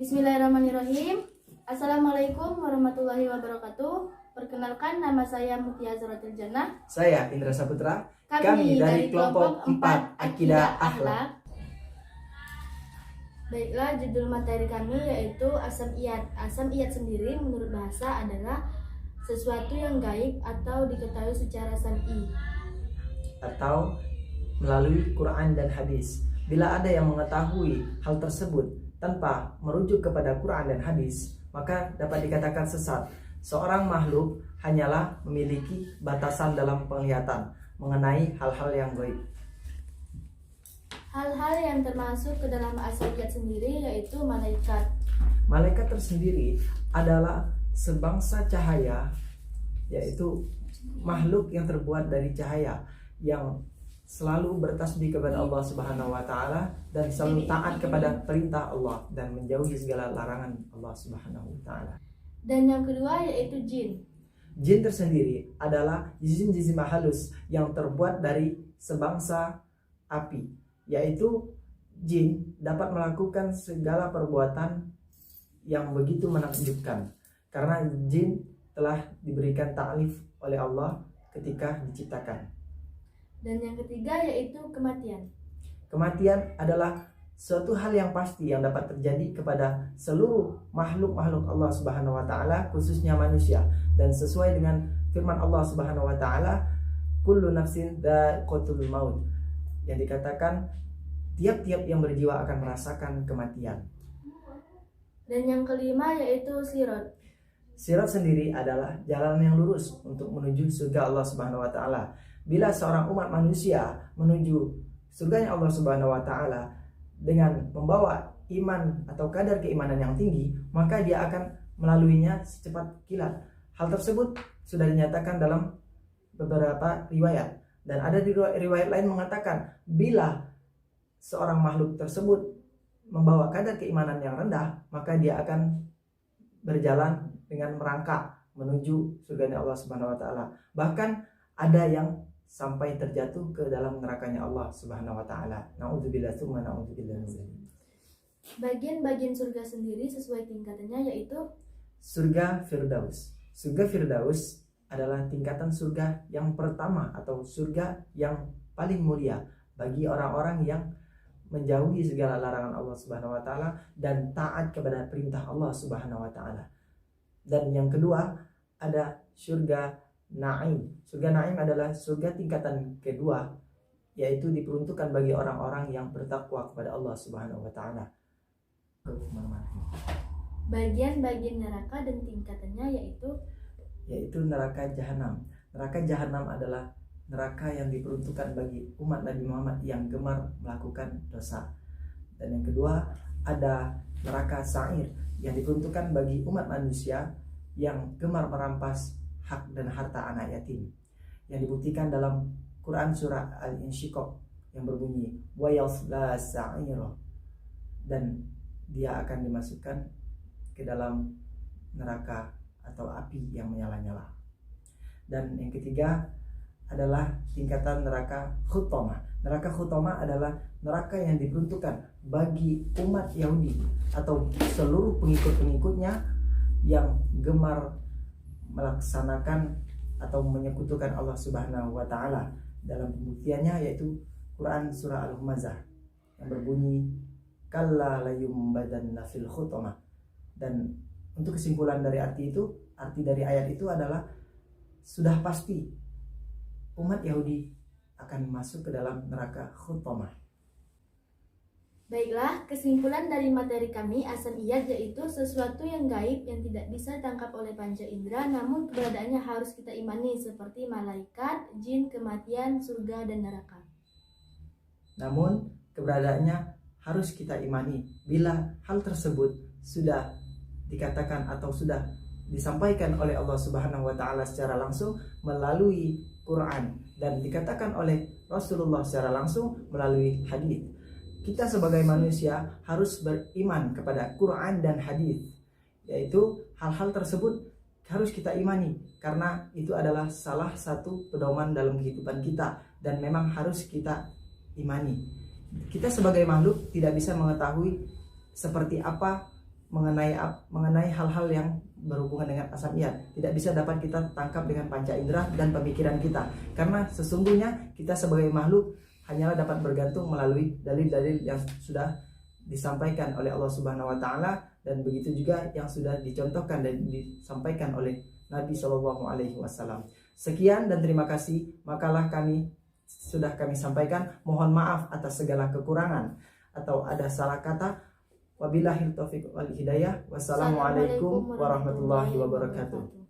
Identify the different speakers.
Speaker 1: Bismillahirrahmanirrahim. Assalamualaikum warahmatullahi wabarakatuh. Perkenalkan, nama saya Mutia Zuratul Jannah.
Speaker 2: Saya Indra Saputra.
Speaker 1: Kami dari kelompok 4 Akidah Akhlak. Baiklah, judul materi kami yaitu asam iyat. Asam iyat sendiri menurut bahasa adalah sesuatu yang gaib atau diketahui secara sam'i
Speaker 2: Atau melalui Quran dan hadis. Bila ada yang mengetahui hal tersebut tanpa merujuk kepada Quran dan hadis, maka dapat dikatakan sesat. Seorang makhluk hanyalah memiliki batasan dalam penglihatan mengenai hal-hal yang gaib.
Speaker 1: Hal-hal yang termasuk ke dalam asam iyat sendiri yaitu malaikat.
Speaker 2: Malaikat tersendiri adalah sebangsa cahaya, yaitu makhluk yang terbuat dari cahaya yang selalu bertasbih kepada Allah Subhanahu wa taala dan selalu taat kepada perintah Allah dan menjauhi segala larangan Allah Subhanahu wa taala.
Speaker 1: Dan yang kedua yaitu jin.
Speaker 2: Jin tersendiri adalah jin-jin halus yang terbuat dari sebangsa api, yaitu jin dapat melakukan segala perbuatan yang begitu menakjubkan karena jin telah diberikan ta'lif oleh Allah ketika diciptakan.
Speaker 1: Dan yang ketiga yaitu kematian.
Speaker 2: Kematian adalah suatu hal yang pasti yang dapat terjadi kepada seluruh makhluk-makhluk Allah Subhanahu wa taala, khususnya manusia, dan sesuai dengan firman Allah Subhanahu wa taala, kullu nafsin dha'iqatul maut, yang dikatakan tiap-tiap yang berjiwa akan merasakan kematian.
Speaker 1: Dan yang kelima yaitu sirat.
Speaker 2: Sirat sendiri adalah jalan yang lurus untuk menuju surga Allah Subhanahu wa taala. Bila seorang umat manusia menuju surganya Allah Subhanahu wa taala dengan membawa iman atau kadar keimanan yang tinggi, maka dia akan melaluinya secepat kilat. Hal tersebut sudah dinyatakan dalam beberapa riwayat, dan ada riwayat lain mengatakan bila seorang makhluk tersebut membawa kadar keimanan yang rendah, maka dia akan berjalan dengan merangkak menuju surganya Allah Subhanahu wa taala. Bahkan ada yang sampai terjatuh ke dalam nerakanya Allah Subhanahu wa taala. Nauzubillah tsumma nauzubillah.
Speaker 1: Bagian-bagian surga sendiri sesuai tingkatannya yaitu
Speaker 2: surga Firdaus. Surga Firdaus adalah tingkatan surga yang pertama atau surga yang paling mulia bagi orang-orang yang menjauhi segala larangan Allah Subhanahu wa taala dan taat kepada perintah Allah Subhanahu wa taala. Dan yang kedua ada surga Naim. Surga Naim adalah surga tingkatan kedua, yaitu diperuntukkan bagi orang-orang yang bertakwa kepada Allah Subhanahu wa taala.
Speaker 1: Bagian-bagian neraka dan tingkatannya yaitu
Speaker 2: neraka Jahanam. Neraka Jahanam adalah neraka yang diperuntukkan bagi umat Nabi Muhammad yang gemar melakukan dosa. Dan yang kedua ada neraka Sa'ir yang diperuntukkan bagi umat manusia yang gemar merampas hak dan harta anak yatim, yang dibuktikan dalam Quran surah Al-Insyiqaq yang berbunyi wa yasla sa'ira, dan dia akan dimasukkan ke dalam neraka atau api yang menyala-nyala. Dan yang ketiga adalah tingkatan neraka Khutamah. Neraka Khutamah adalah neraka yang diperuntukkan bagi umat Yahudi atau seluruh pengikut-pengikutnya yang gemar melaksanakan atau menyekutukan Allah Subhanahu wa taala. Dalam pembuktiannya yaitu Quran surah Al-Humazah yang berbunyi kalla la yumbadanna fil khutamah. Dan untuk kesimpulan dari arti dari ayat itu adalah sudah pasti umat Yahudi akan masuk ke dalam neraka khutamah.
Speaker 1: Baiklah, kesimpulan dari materi kami asam iyat yaitu sesuatu yang gaib yang tidak bisa ditangkap oleh panca indera, namun keberadaannya harus kita imani seperti malaikat, jin, kematian, surga, dan neraka.
Speaker 2: Namun keberadaannya harus kita imani bila hal tersebut sudah dikatakan atau sudah disampaikan oleh Allah Subhanahu wa taala secara langsung melalui Quran dan dikatakan oleh Rasulullah secara langsung melalui hadis. Kita sebagai manusia harus beriman kepada Quran dan hadis, yaitu hal-hal tersebut harus kita imani karena itu adalah salah satu pedoman dalam kehidupan kita dan memang harus kita imani. Kita sebagai makhluk tidak bisa mengetahui seperti apa mengenai hal-hal yang berhubungan dengan asam iyad. Tidak bisa dapat kita tangkap dengan panca indera dan pemikiran kita, karena sesungguhnya kita sebagai makhluk hanyalah dapat bergantung melalui dalil-dalil yang sudah disampaikan oleh Allah Subhanahu wa taala, dan begitu juga yang sudah dicontohkan dan disampaikan oleh Nabi Shallallahu alaihi wasallam. Sekian dan terima kasih. Makalah sudah kami sampaikan. Mohon maaf atas segala kekurangan atau ada salah kata. Wabillahi taufiq wal hidayah. Wassalamualaikum warahmatullahi wabarakatuh.